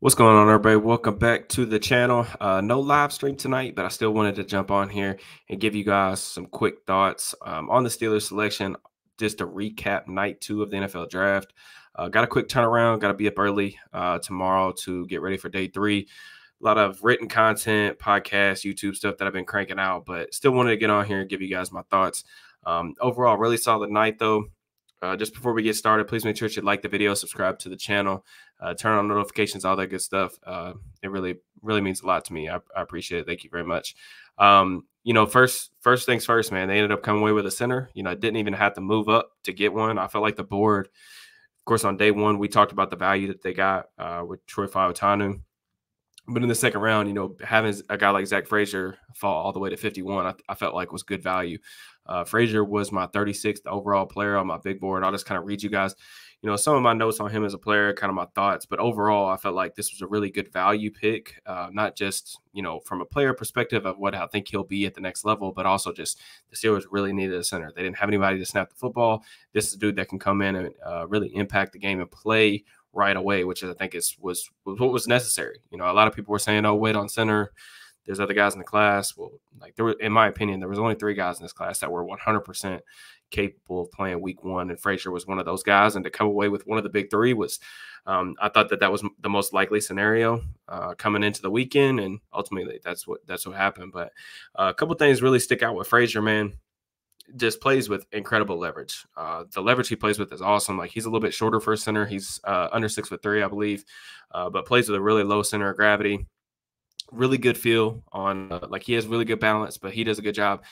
What's going on, everybody? Welcome back to the channel. No live stream tonight, but I still wanted to jump on here and give you guys some quick thoughts on the Steelers selection. Just to recap night 2 of the NFL draft. Got a quick turnaround. Got to be up early tomorrow to get ready for day 3. A lot of written content, podcast, YouTube stuff that I've been cranking out, but still wanted to get on here and give you guys my thoughts. Overall, really solid night, though. Just before we get started, please make sure you like the video, subscribe to the channel, turn on notifications, all that good stuff. It really means a lot to me. I appreciate it. Thank you very much. First things first, man, they ended up coming away with a center. I didn't even have to move up to get one. I felt like the board, of course, on day 1, we talked about the value that they got with Troy Fautanu. But in the second round, having a guy like Zach Frazier fall all the way to 51, I felt like was good value. Frazier was my 36th overall player on my big board. I'll just kind of read you guys, some of my notes on him as a player, kind of my thoughts. But overall, I felt like this was a really good value pick, not just, from a player perspective of what I think he'll be at the next level, but also just the Steelers really needed a center. They didn't have anybody to snap the football. This is a dude that can come in and really impact the game and play right away, which I think was what was necessary. A lot of people were saying, "Oh, wait on center. There's other guys in the class." Well, in my opinion, there was only 3 guys in this class that were 100% capable of playing week 1, and Frazier was one of those guys. And to come away with one of the big 3 was, I thought that was the most likely scenario coming into the weekend, and ultimately that's what happened. But a couple things really stick out with Frazier, man. Just plays with incredible leverage. The leverage he plays with is awesome. Like, he's a little bit shorter for a center. He's under 6'3", I believe, but plays with a really low center of gravity. Really good feel on he has really good balance, but he does a good job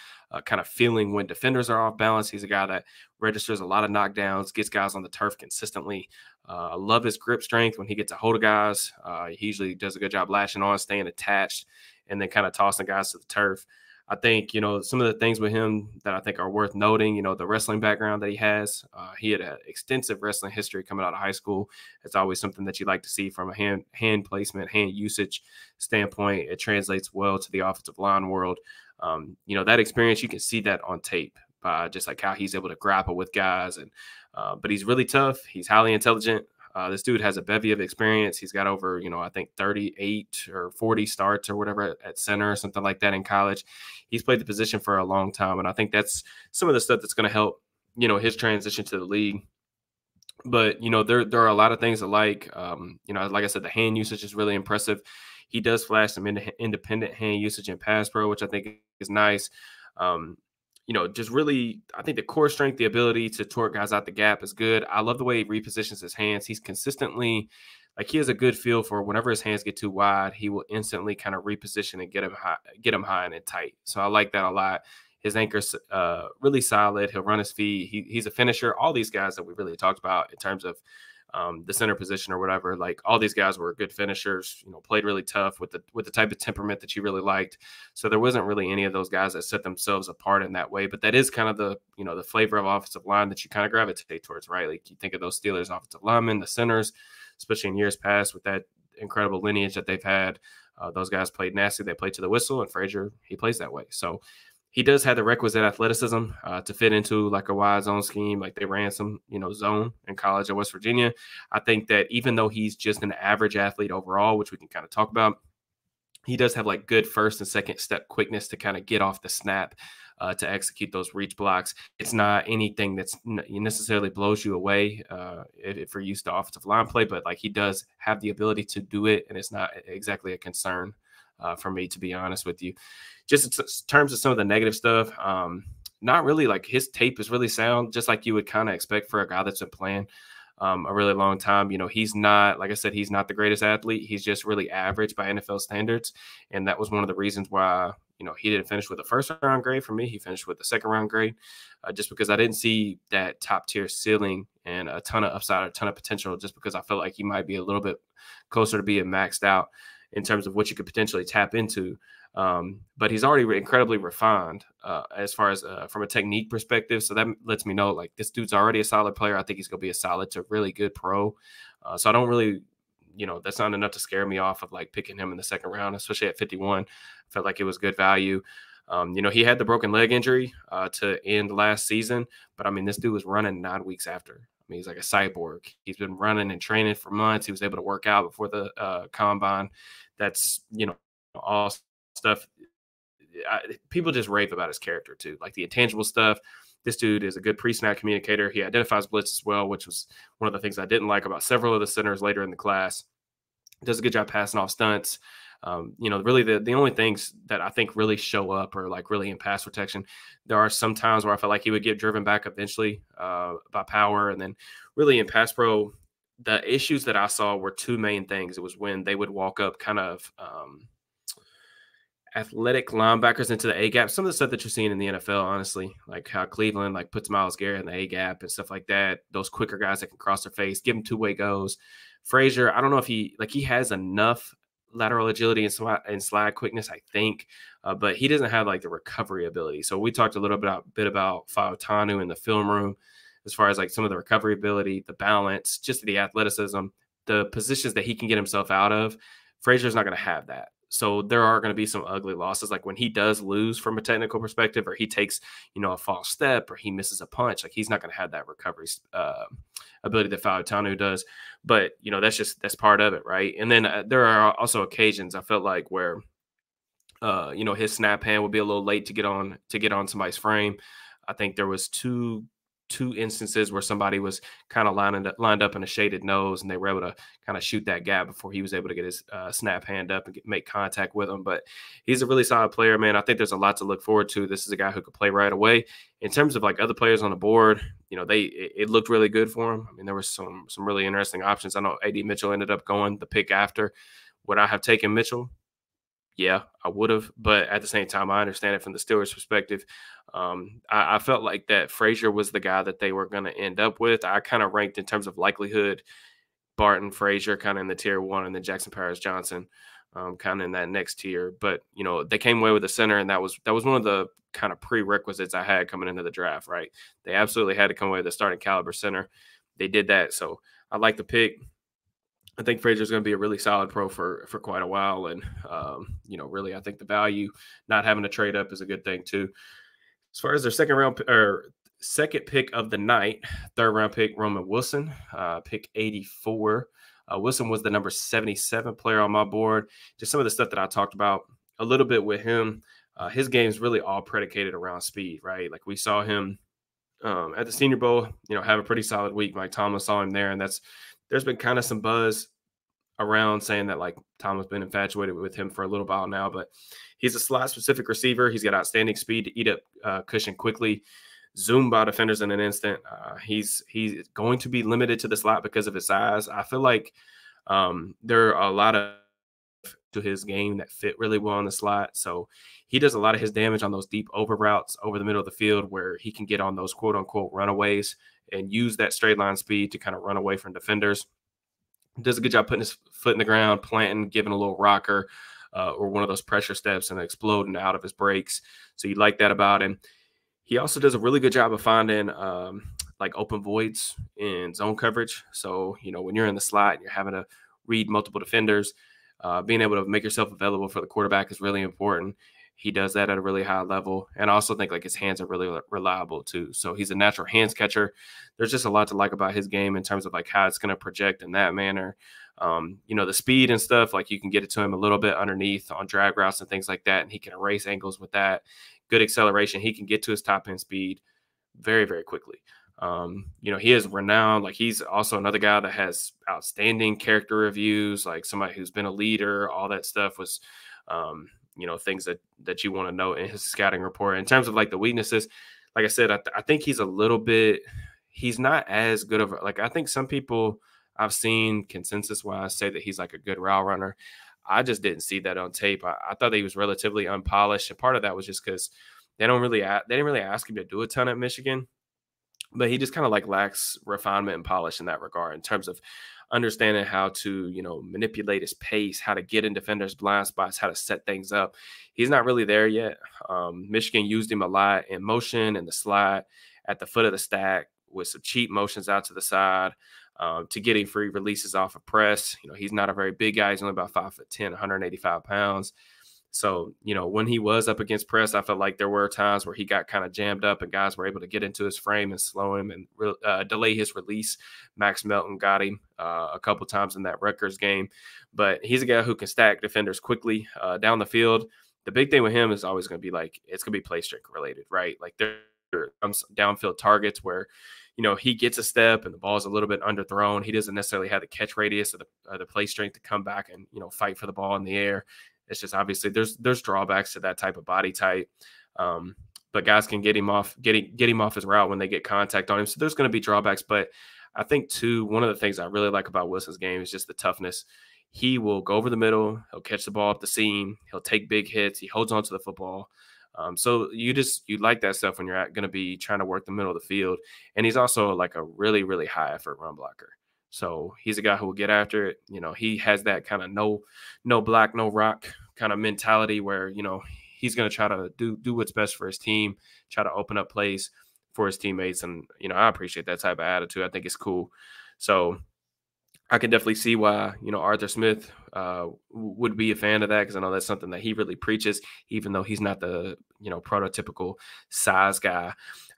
kind of feeling when defenders are off balance. He's a guy that registers a lot of knockdowns, gets guys on the turf consistently. I love his grip strength when he gets a hold of guys. He usually does a good job latching on, staying attached, and then kind of tossing guys to the turf. I think, some of the things with him that I think are worth noting, the wrestling background that he has. He had an extensive wrestling history coming out of high school. It's always something that you like to see from a hand placement, hand usage standpoint. It translates well to the offensive line world. That experience, you can see that on tape by just like how he's able to grapple with guys. And but he's really tough. He's highly intelligent. This dude has a bevy of experience. He's got over, I think 38 or 40 starts or whatever at center or something like that in college. He's played the position for a long time, and I think that's some of the stuff that's going to help, his transition to the league. But, there are a lot of things that like I said, the hand usage is really impressive. He does flash some independent hand usage in pass pro, which I think is nice. Just really, I think the core strength, the ability to torque guys out the gap is good. I love the way he repositions his hands. He's consistently, he has a good feel for whenever his hands get too wide, he will instantly kind of reposition and get him high and tight. So I like that a lot. His anchor's really solid. He'll run his feet. He's a finisher. All these guys that we really talked about in terms of the center position or whatever, all these guys were good finishers, played really tough with the type of temperament that you really liked. So there wasn't really any of those guys that set themselves apart in that way. But that is kind of the, the flavor of offensive line that you kind of gravitate towards, right? Like, you think of those Steelers offensive linemen, the centers, especially in years past with that incredible lineage that they've had. Those guys played nasty. They played to the whistle, and Frazier, he plays that way. So he does have the requisite athleticism to fit into a wide zone scheme. Like, they ran some, zone in college at West Virginia. I think that even though he's just an average athlete overall, which we can kind of talk about, he does have good first and second step quickness to kind of get off the snap to execute those reach blocks. It's not anything that's necessarily blows you away if you're used to offensive line play, but he does have the ability to do it, and it's not exactly a concern for me, to be honest with you. Just in terms of some of the negative stuff, not really. His tape is really sound, just like you would kind of expect for a guy that's been playing a really long time. He's not, like I said, he's not the greatest athlete. He's just really average by NFL standards. And that was one of the reasons why, he didn't finish with a first-round grade for me. He finished with a second-round grade just because I didn't see that top-tier ceiling and a ton of upside, a ton of potential, just because I felt like he might be a little bit closer to being maxed out in terms of what you could potentially tap into. But he's already incredibly refined as far as from a technique perspective. So that lets me know, this dude's already a solid player. I think he's going to be a solid to really good pro. So I don't really, that's not enough to scare me off of picking him in the second round, especially at 51. I felt like it was good value. He had the broken leg injury to end last season, but I mean, this dude was running 9 weeks after. mean, he's like a cyborg. He's been running and training for months. He was able to work out before the combine. That's, all stuff. People just rave about his character too, like the intangible stuff. This dude is a good pre-snap communicator. He identifies blitz as well, which was one of the things I didn't like about several of the centers later in the class. Does a good job passing off stunts. Really the only things that I think really show up are like really in pass protection. There are some times where I felt like he would get driven back eventually by power. And then really in pass pro, the issues that I saw were two main things. It was when they would walk up kind of athletic linebackers into the A gap. Some of the stuff that you're seeing in the NFL, honestly, like how Cleveland like puts Myles Garrett in the A gap and stuff like that. Those quicker guys that can cross their face, give him two-way goes. Frazier, I don't know if he has enough lateral agility and slide quickness, I think, but he doesn't have like the recovery ability. So we talked a little bit about Fautanu in the film room, as far as like some of the recovery ability, the balance, just the athleticism, the positions that he can get himself out of. Frazier's not going to have that. So there are going to be some ugly losses. Like when he does lose from a technical perspective, or he takes, a false step, or he misses a punch, like he's not going to have that recovery ability that Fautanu does. But, that's part of it. Right. And then there are also occasions I felt like where, his snap hand would be a little late to get on somebody's frame. I think there was two instances where somebody was kind of lined up in a shaded nose, and they were able to kind of shoot that gap before he was able to get his snap hand up and make contact with him. But he's a really solid player, man. I think there's a lot to look forward to. This is a guy who could play right away. In terms of like other players on the board, it looked really good for him. I mean, there were some really interesting options. I know AD Mitchell ended up going the pick after. Would I have taken Mitchell? Yeah, I would have. But at the same time, I understand it from the Steelers' perspective. I felt like that Frazier was the guy that they were going to end up with. I kind of ranked in terms of likelihood Barton, Frazier kind of in the tier 1, and then Jackson Paris-Johnson kind of in that next tier. But, they came away with a center, and that was one of the kind of prerequisites I had coming into the draft, right? They absolutely had to come away with a starting caliber center. They did that. So I like the pick. I think Frazier's going to be a really solid pro for quite a while. And, really, I think the value, not having to trade up, is a good thing too. As far as their second pick of the night, third round pick, Roman Wilson, pick 84. Wilson was the number 77 player on my board. Just some of the stuff that I talked about a little bit with him. His game's really all predicated around speed, right? Like we saw him at the Senior Bowl, have a pretty solid week. Mike Tomlin saw him there, and there's been kind of some buzz around saying that like Tomlin's been infatuated with him for a little while now, but he's a slot specific receiver. He's got outstanding speed to eat up cushion quickly, zoom by defenders in an instant. He's going to be limited to the slot because of his size. I feel like there are a lot of to his game that fit really well in the slot. So he does a lot of his damage on those deep over routes over the middle of the field where he can get on those quote unquote runaways and use that straight line speed to kind of run away from defenders. Does a good job putting his foot in the ground, planting, giving a little rocker or one of those pressure steps and exploding out of his breaks. So you like that about him. He also does a really good job of finding like open voids in zone coverage. So, when you're in the slot and you're having to read multiple defenders, being able to make yourself available for the quarterback is really important. He does that at a really high level. And I also think like his hands are really reliable too. So he's a natural hands catcher. There's just a lot to like about his game in terms of like how it's going to project in that manner. The speed and stuff, like you can get it to him a little bit underneath on drag routes and things like that. And he can erase angles with that. Good acceleration. He can get to his top end speed very, very quickly. He is renowned. Like he's also another guy that has outstanding character reviews, like somebody who's been a leader. All that stuff was, things that you want to know in his scouting report. In terms of like the weaknesses, like I said, I think he's he's not as good of like, I think some people I've seen consensus-wise say that he's like a good route runner. I just didn't see that on tape. I thought that he was relatively unpolished. And part of that was just because they didn't really ask him to do a ton at Michigan. But he just kind of like lacks refinement and polish in that regard in terms of understanding how to, manipulate his pace, how to get in defenders' blind spots, how to set things up. He's not really there yet. Michigan used him a lot in motion and the slide at the foot of the stack with some cheap motions out to the side to getting free releases off of press. He's not a very big guy. He's only about 5'10", 185 pounds. So, when he was up against press, I felt like there were times where he got kind of jammed up and guys were able to get into his frame and slow him and delay his release. Max Melton got him a couple times in that Rutgers game. But he's a guy who can stack defenders quickly down the field. The big thing with him is always going to be it's going to be play streak related, right? Like there comes downfield targets where, he gets a step and the ball is a little bit underthrown. He doesn't necessarily have the catch radius or the play strength to come back and, fight for the ball in the air. It's just obviously there's drawbacks to that type of body type. But guys can get him off his route when they get contact on him. So there's going to be drawbacks. But I think, too, one of the things I really like about Wilson's game is just the toughness. He will go over the middle. He'll catch the ball up the seam. He'll take big hits. He holds on to the football. So you like that stuff when you're going to be trying to work the middle of the field. And he's also like a really, really high effort run blocker. So he's a guy who will get after it. He has that kind of no block, no rock kind of mentality where, he's going to try to do what's best for his team, try to open up plays for his teammates. And, I appreciate that type of attitude. I think it's cool. So I can definitely see why, Arthur Smith would be a fan of that, because I know that's something that he really preaches, even though he's not the, prototypical size guy.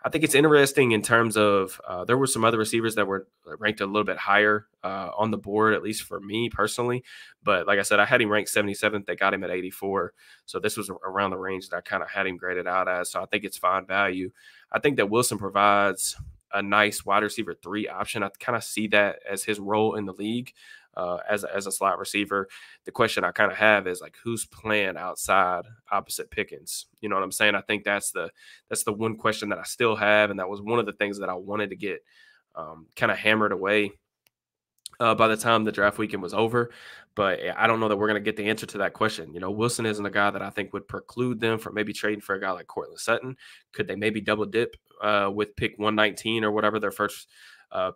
I think it's interesting in terms of there were some other receivers that were ranked a little bit higher on the board, at least for me personally. But like I said, I had him ranked 77th. They got him at 84. So this was around the range that I kind of had him graded out as. So I think it's fine value. I think that Wilson provides a nice wide receiver 3 option. I kind of see that as his role in the league as a slot receiver. The question I kind of have is who's playing outside opposite Pickens? You know what I'm saying? I think that's the one question that I still have, and that was one of the things that I wanted to get kind of hammered away by the time the draft weekend was over. But I don't know that we're going to get the answer to that question. Wilson isn't a guy that I think would preclude them from maybe trading for a guy like Cortland Sutton. Could they maybe double dip with pick 119 or whatever their first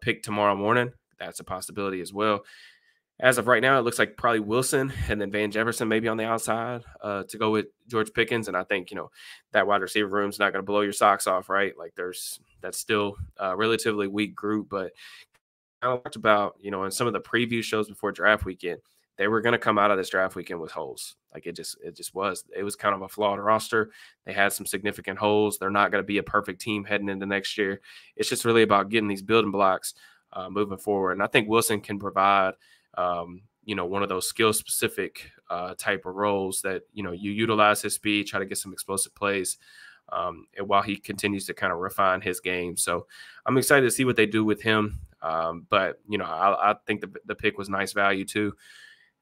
pick tomorrow morning? That's a possibility as well. As of right now, it looks like probably Wilson and then Van Jefferson maybe on the outside to go with George Pickens. And I think, that wide receiver room is not going to blow your socks off, right? That's still a relatively weak group. But I talked about, in some of the preview shows before draft weekend, they were going to come out of this draft weekend with holes. It was kind of a flawed roster. They had some significant holes. They're not going to be a perfect team heading into next year. It's just really about getting these building blocks moving forward. And I think Wilson can provide, one of those skill specific type of roles that, you utilize his speed, try to get some explosive plays while he continues to kind of refine his game. So I'm excited to see what they do with him. But, I think the pick was nice value too.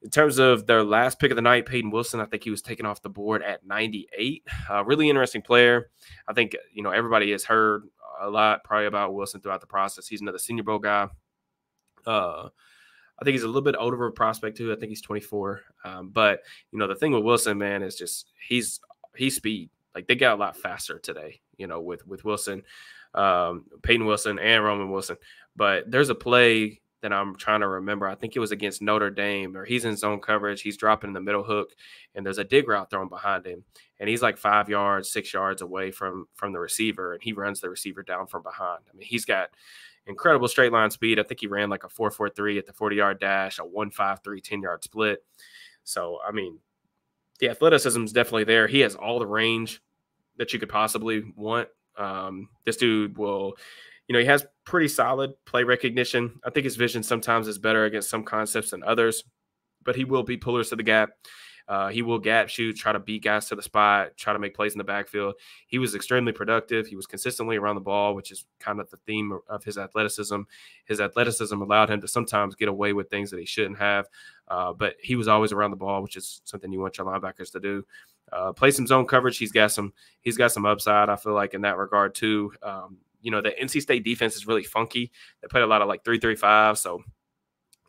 In terms of their last pick of the night, Payton Wilson, I think he was taken off the board at 98. Really interesting player. I think, everybody has heard a lot probably about Wilson throughout the process. He's another Senior Bowl guy. I think he's a little bit older of a prospect too. I think he's 24. But, the thing with Wilson, man, is just he's speed. They got a lot faster today, with Wilson, Payton Wilson and Roman Wilson. But there's a play that I'm trying to remember. I think it was against Notre Dame, or he's in zone coverage. He's dropping in the middle hook, and there's a dig route thrown behind him. And he's 5 yards, 6 yards away from the receiver, and he runs the receiver down from behind. I mean, he's got incredible straight line speed. I think he ran a 4.43 at the 40-yard dash, a 1.53 10-yard split. So, I mean, the athleticism is definitely there. He has all the range that you could possibly want. This dude will – he has pretty solid play recognition. I think his vision sometimes is better against some concepts than others, but he will beat pullers to the gap. He will gap shoot, try to beat guys to the spot, try to make plays in the backfield. He was extremely productive. He was consistently around the ball, which is kind of the theme of his athleticism. His athleticism allowed him to sometimes get away with things that he shouldn't have, but he was always around the ball, which is something you want your linebackers to do. Play some zone coverage. He's got some upside, I feel like, in that regard too. The NC State defense is really funky. They play a lot of 3-3-5, so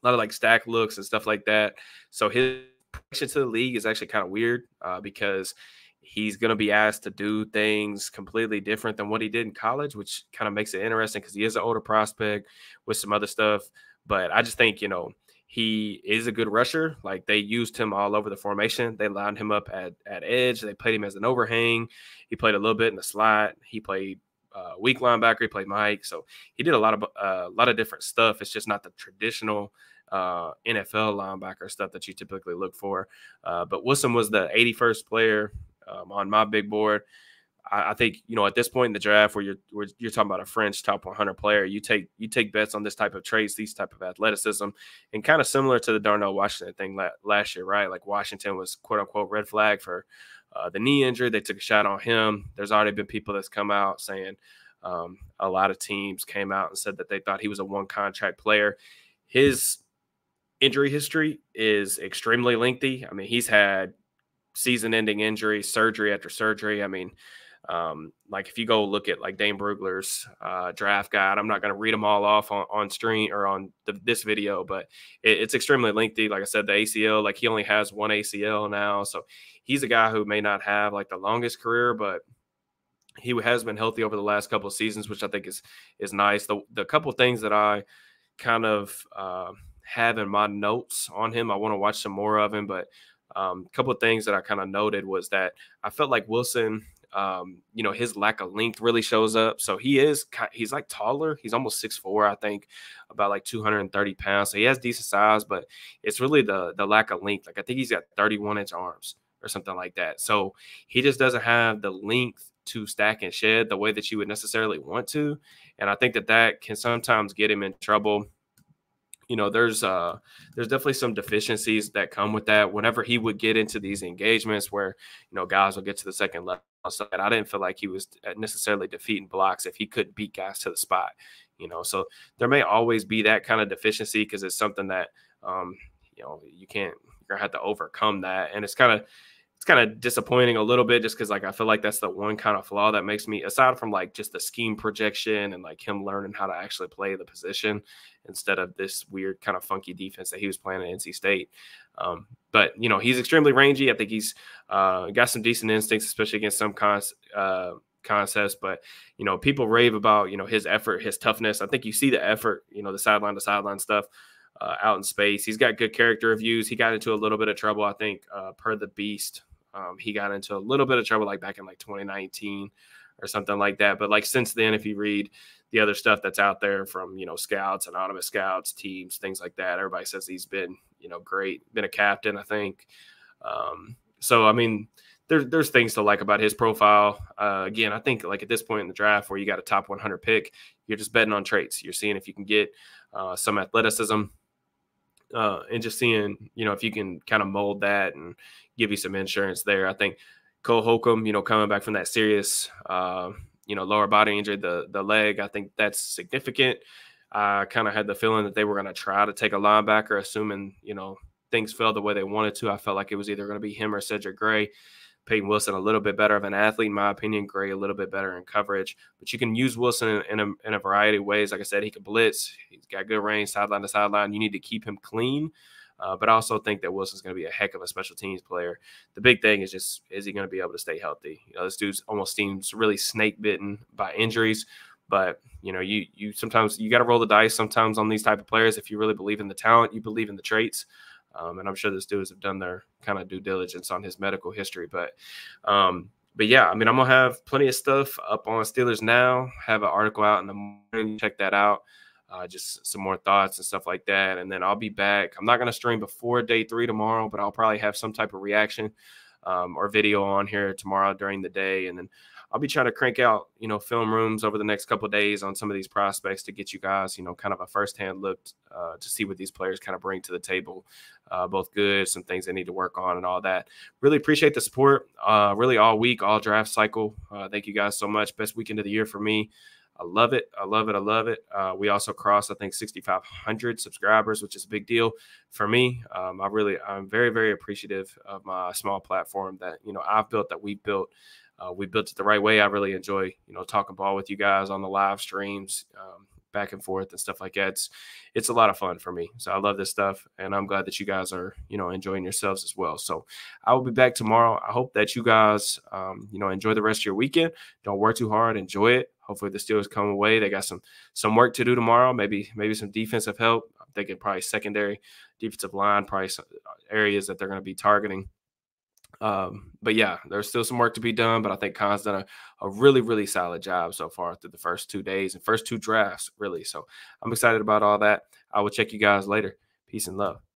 a lot of stack looks and stuff like that. So his progression to the league is actually kind of weird because he's going to be asked to do things completely different than what he did in college, which kind of makes it interesting because he is an older prospect with some other stuff. But I just think, he is a good rusher. They used him all over the formation. They lined him up at edge. They played him as an overhang. He played a little bit in the slot. He played weak linebacker. He played Mike. So he did a lot of different stuff. It's just not the traditional NFL linebacker stuff that you typically look for. But Wilson was the 81st player on my big board. I think, at this point in the draft where you're talking about a French top 100 player, you take bets on this type of traits, these type of athleticism, and kind of similar to the Darnell Washington thing last year, right? Like Washington was quote unquote red flag for the knee injury. They took a shot on him. There's already been people that's come out saying a lot of teams came out and said that they thought he was a one contract player. His injury history is extremely lengthy. I mean, he's had season-ending injuries, surgery after surgery. I mean, like if you go look at like Dane Brugler's draft guide, I'm not going to read them all off on screen or on this video, but it's extremely lengthy. Like I said, the ACL, like he only has one ACL now. So he's a guy who may not have like the longest career, but he has been healthy over the last couple of seasons, which I think is nice. The couple of things that I kind of have in my notes on him, I want to watch some more of him, but a couple of things that I kind of noted was that I felt like Wilson, his lack of length really shows up. So he's like taller. He's almost 6'4", I think, about like 230 pounds. So he has decent size, but it's really the lack of length. Like I think he's got 31-inch arms or something like that. So he just doesn't have the length to stack and shed the way that you would necessarily want to. And I think that can sometimes get him in trouble. There's definitely some deficiencies that come with that. Whenever he would get into these engagements where, guys will get to the second level, so I didn't feel like he was necessarily defeating blocks if he couldn't beat guys to the spot, So there may always be that kind of deficiency because it's something that, you're going to have to overcome that. And it's kind of disappointing a little bit just because like I feel like that's the one kind of flaw that makes me, aside from like just the scheme projection and like him learning how to actually play the position instead of this weird kind of funky defense that he was playing at NC State. But he's extremely rangy. I think he's got some decent instincts, especially against some concepts. But people rave about his effort, his toughness. I think you see the effort, the sideline to sideline stuff out in space. He's got good character reviews. He got into a little bit of trouble, I think, per the Beast. He got into a little bit of trouble like back in like 2019 or something like that. But like since then, if you read the other stuff that's out there from, scouts, anonymous scouts, teams, things like that, everybody says he's been, great, been a captain, I think. So, I mean, there's things to like about his profile. Again, I think like at this point in the draft where you got a top 100 pick, you're just betting on traits. You're seeing if you can get some athleticism and just seeing, if you can kind of mold that and give you some insurance there. I think Cole Holcomb, coming back from that serious, lower body injury, the leg, I think that's significant. I kind of had the feeling that they were going to try to take a linebacker, assuming, things fell the way they wanted to. I felt like it was either going to be him or Cedric Gray. Payton Wilson, a little bit better of an athlete, in my opinion. Gray, a little bit better in coverage. But you can use Wilson in a variety of ways. Like I said, he can blitz. He's got good range, sideline to sideline. You need to keep him clean. But I also think that Wilson's going to be a heck of a special teams player. The big thing is just, is he going to be able to stay healthy? This dude almost seems really snake bitten by injuries. But, you sometimes you got to roll the dice sometimes on these type of players. If you really believe in the talent, you believe in the traits. And I'm sure the Steelers have done their kind of due diligence on his medical history. But yeah, I mean, I'm going to have plenty of stuff up on Steelers Now. Have an article out in the morning. Check that out. Just some more thoughts and stuff like that. And then I'll be back. I'm not going to stream before day 3 tomorrow, but I'll probably have some type of reaction or video on here tomorrow during the day. And then I'll be trying to crank out, film rooms over the next couple of days on some of these prospects to get you guys, kind of a firsthand look to see what these players kind of bring to the table, both good, some things they need to work on and all that. Really appreciate the support really all week, all draft cycle. Thank you guys so much. Best weekend of the year for me. I love it. I love it. I love it. We also crossed, I think, 6,500 subscribers, which is a big deal for me. I'm very, very appreciative of my small platform that, I've built, that we built. We built it the right way. I really enjoy, talking ball with you guys on the live streams, back and forth and stuff like that. It's a lot of fun for me. So I love this stuff, and I'm glad that you guys are, enjoying yourselves as well. So I will be back tomorrow. I hope that you guys, enjoy the rest of your weekend. Don't work too hard. Enjoy it. Hopefully the Steelers come away. They got some work to do tomorrow. Maybe some defensive help. I'm thinking probably secondary, defensive line, probably some areas that they're going to be targeting. But yeah, there's still some work to be done, but I think Khan's done a really, really solid job so far through the first 2 days and first 2 drafts, really. So I'm excited about all that. I will check you guys later. Peace and love.